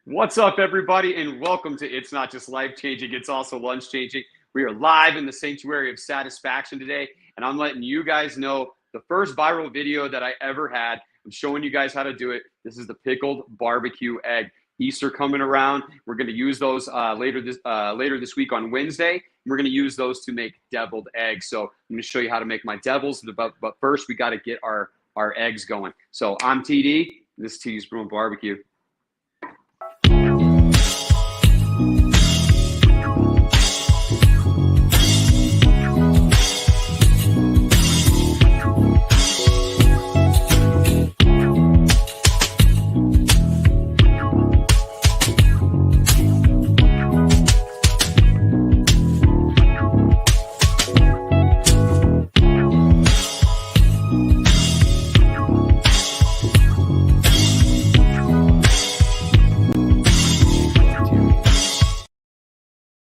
What's up, everybody, and welcome to It's Not Just Life Changing, It's Also Lunch Changing. We are live in the Sanctuary of Satisfaction today, and I'm letting you guys know the first viral video that I ever had. I'm showing you guys how to do it. This is the Pickled BBQ Egg. Easter coming around. We're going to use those later this week on Wednesday. We're going to use those to make deviled eggs. So I'm going to show you how to make my devils, but first we got to get our eggs going. So I'm TD. This is TD's Brew and Barbecue.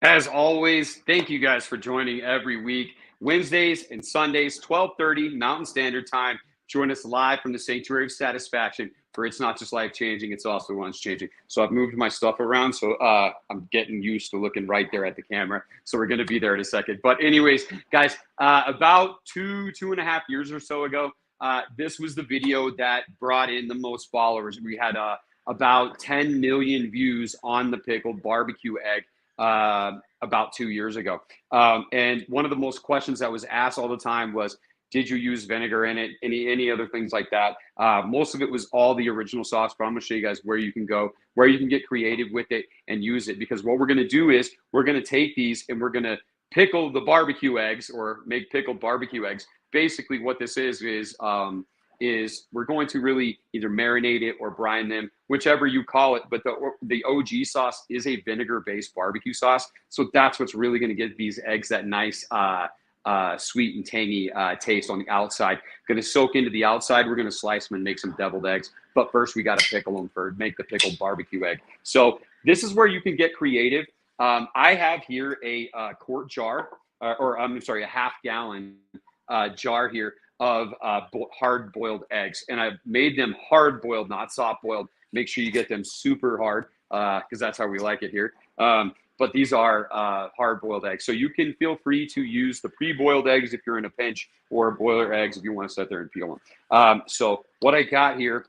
As always, thank you guys for joining every week. Wednesdays and Sundays, 12:30 Mountain Standard Time. Join us live from the Sanctuary of Satisfaction for It's Not Just Life Changing, It's Also Lunch Changing. So I've moved my stuff around, so I'm getting used to looking right there at the camera. So we're going to be there in a second. But anyways, guys, about two and a half years or so ago, this was the video that brought in the most followers. We had about 10 million views on the Pickled BBQ Egg. About 2 years ago. And one of the most questions that was asked all the time was, did you use vinegar in it? Any other things like that? Most of it was all the original sauce, but I'm gonna show you guys where you can go, where you can get creative with it and use it. Because what we're gonna do is we're gonna take these and we're gonna pickle the barbecue eggs or make pickled barbecue eggs. Basically what this is we're going to really either marinate it or brine them, whichever you call it. But the OG sauce is a vinegar-based barbecue sauce. So that's what's really going to give these eggs that nice sweet and tangy taste on the outside. Going to soak into the outside. We're going to slice them and make some deviled eggs. But first, we got to pickle them make the pickled barbecue egg. So this is where you can get creative. I have here a quart jar, a half-gallon jar here of hard-boiled eggs. And I've made them hard-boiled, not soft-boiled. Make sure you get them super hard because that's how we like it here. But these are hard-boiled eggs. So you can feel free to use the pre-boiled eggs if you're in a pinch, or boiler eggs if you want to sit there and peel them. So what I got here,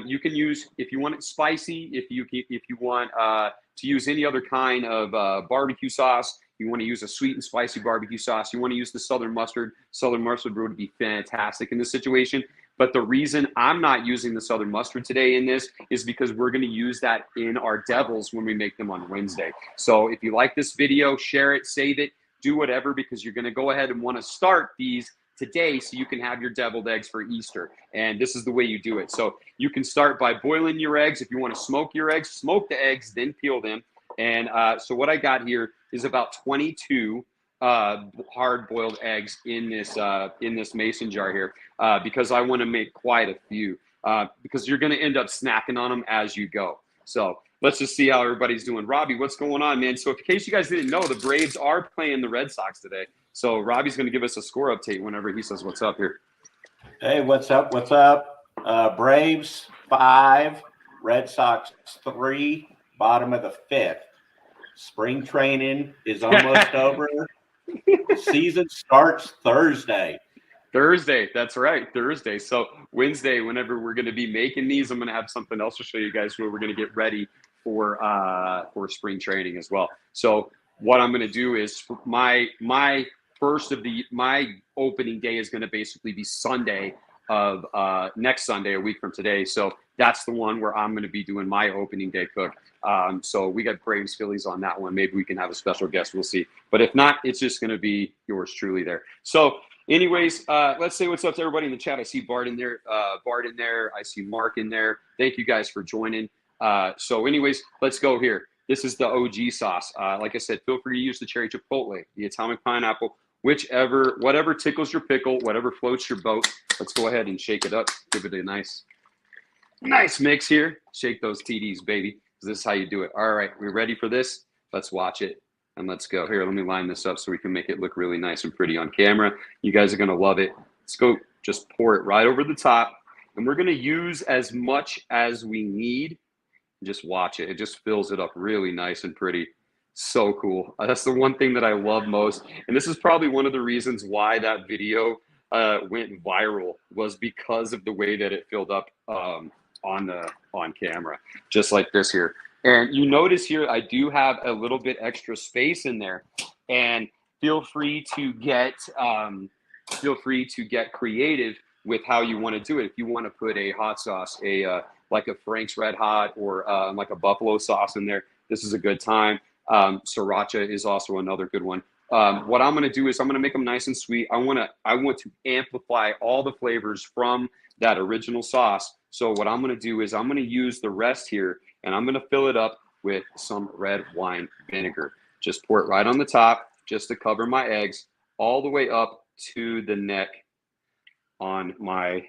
you can use, if you want it spicy, if you want to use any other kind of barbecue sauce, you want to use a sweet and spicy barbecue sauce, you want to use the Southern mustard brew would be fantastic in this situation. But the reason I'm not using the Southern mustard today in this is because we're going to use that in our devils when we make them on Wednesday. So if you like this video, share it, save it, do whatever, because you're going to go ahead and want to start these today so you can have your deviled eggs for Easter. And this is the way you do it. So you can start by boiling your eggs. If you want to smoke your eggs, smoke the eggs, then peel them. And so what I got here is about 22 hard-boiled eggs in this mason jar here because I want to make quite a few because you're going to end up snacking on them as you go. So let's just see how everybody's doing. Robbie, what's going on, man? So in case you guys didn't know, the Braves are playing the Red Sox today. So Robbie's going to give us a score update whenever he says what's up here. Hey, what's up? What's up? Braves 5, Red Sox 3, bottom of the 5th. Spring training is almost over. Season starts Thursday. Thursday, that's right, Thursday. So Wednesday, whenever we're going to be making these, I'm going to have something else to show you guys where we're going to get ready for spring training as well. So what I'm going to do is my opening day is going to basically be Sunday of next Sunday, a week from today. So that's the one where I'm going to be doing my opening day cook. So we got Braves Phillies on that one. Maybe we can have a special guest. We'll see. But if not, it's just going to be yours truly there. So anyways, let's say what's up to everybody in the chat. I see Bart in there. I see Mark in there. Thank you guys for joining. So anyways, let's go here. This is the OG sauce. Like I said, feel free to use the cherry chipotle, the atomic pineapple, whatever tickles your pickle, whatever floats your boat. Let's go ahead and shake it up. Give it a nice mix here. Shake those TDs, baby. This is how you do it. All right, we ready for this? Let's watch it and let's go. Here, let me line this up so we can make it look really nice and pretty on camera. You guys are going to love it. Let's go. Just pour it right over the top. And we're going to use as much as we need Just watch it. It just fills it up really nice and pretty. So cool. That's the one thing that I love most. And this is probably one of the reasons why that video went viral, was because of the way that it filled up on camera, just like this here. And you notice here, I do have a little bit extra space in there, and feel free to get creative with how you want to do it. If you want to put a hot sauce, like a Frank's Red Hot, or like a buffalo sauce in there, this is a good time. Sriracha is also another good one. What I'm going to do is I'm going to make them nice and sweet. I want to amplify all the flavors from that original sauce. So what I'm going to do is I'm going to use the rest here, and I'm going to fill it up with some red wine vinegar. Just pour it right on the top, just to cover my eggs, all the way up to the neck on my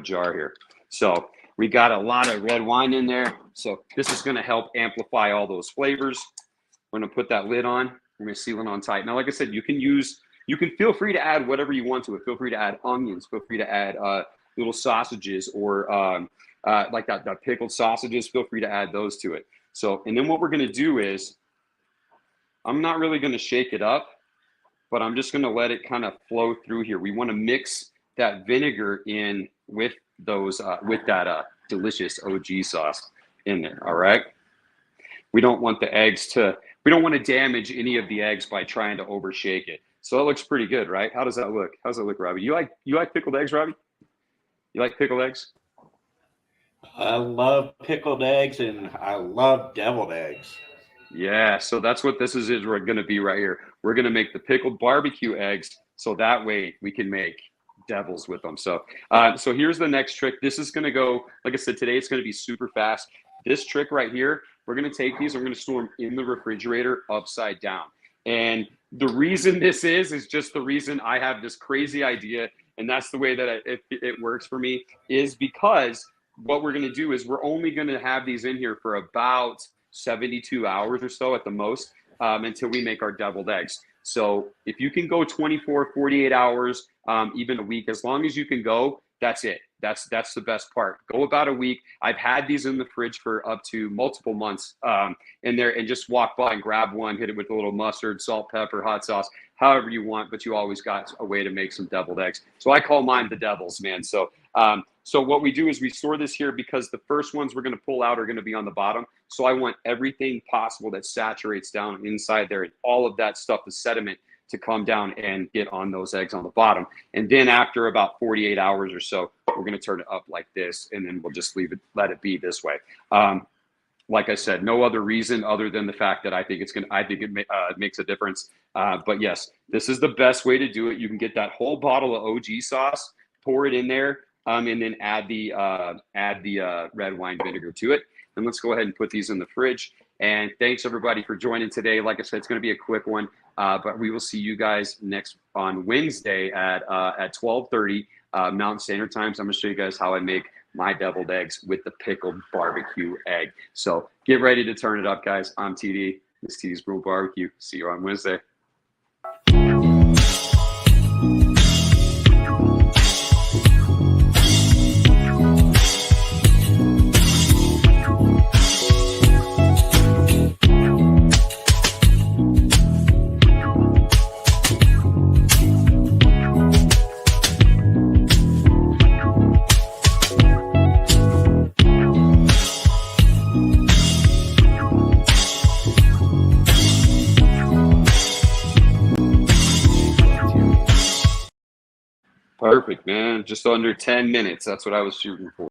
jar here. So we got a lot of red wine in there. So this is going to help amplify all those flavors. We're going to put that lid on. We're going to seal it on tight. Now, like I said, you can feel free to add whatever you want to it. Feel free to add onions. Feel free to add little sausages, or like that pickled sausages. Feel free to add those to it. So, and then what we're going to do is, I'm not really going to shake it up, but I'm just going to let it kind of flow through here. We want to mix that vinegar in with those with that delicious OG sauce in there. All right. We don't want the eggs to. We don't want to damage any of the eggs by trying to overshake it. So it looks pretty good, right? How does that look? How's it look, Robbie? You like pickled eggs, Robbie? You like pickled eggs? I love pickled eggs, and I love deviled eggs. Yeah, so that's what this is going to be right here. We're going to make the pickled barbecue eggs, so that way we can make devils with them. So so here's the next trick. This is going to go, like I said, today it's going to be super fast. This trick right here, we're going to take these, we're going to store them in the refrigerator upside down. And the reason this is just the reason I have this crazy idea, and that's the way that it works for me, is because what we're going to do is we're only going to have these in here for about 72 hours or so at the most, until we make our deviled eggs. So if you can go 24, 48 hours, even a week, as long as you can go, that's it. That's the best part. Go about a week. I've had these in the fridge for up to multiple months in there, and just walk by and grab one, hit it with a little mustard, salt, pepper, hot sauce, however you want, but you always got a way to make some deviled eggs. So I call mine the devils, man. So so what we do is we store this here, because the first ones we're going to pull out are going to be on the bottom. So I want everything possible that saturates down inside there, and all of that stuff, the sediment, to come down and get on those eggs on the bottom. And then after about 48 hours or so, we're going to turn it up like this, and then we'll just let it be this way. Like I said, no other reason other than the fact that I think it makes a difference. But yes, this is the best way to do it. You can get that whole bottle of OG sauce, pour it in there, and then add the red wine vinegar to it. And let's go ahead and put these in the fridge. And thanks everybody for joining today. Like I said, it's going to be a quick one, but we will see you guys next on Wednesday at 12:30 Mountain Standard Time. So I'm going to show you guys how I make my deviled eggs with the pickled barbecue egg. So get ready to turn it up, guys. I'm TD. This is TD's Brew Barbecue. See you on Wednesday. Perfect, man. Just under 10 minutes. That's what I was shooting for.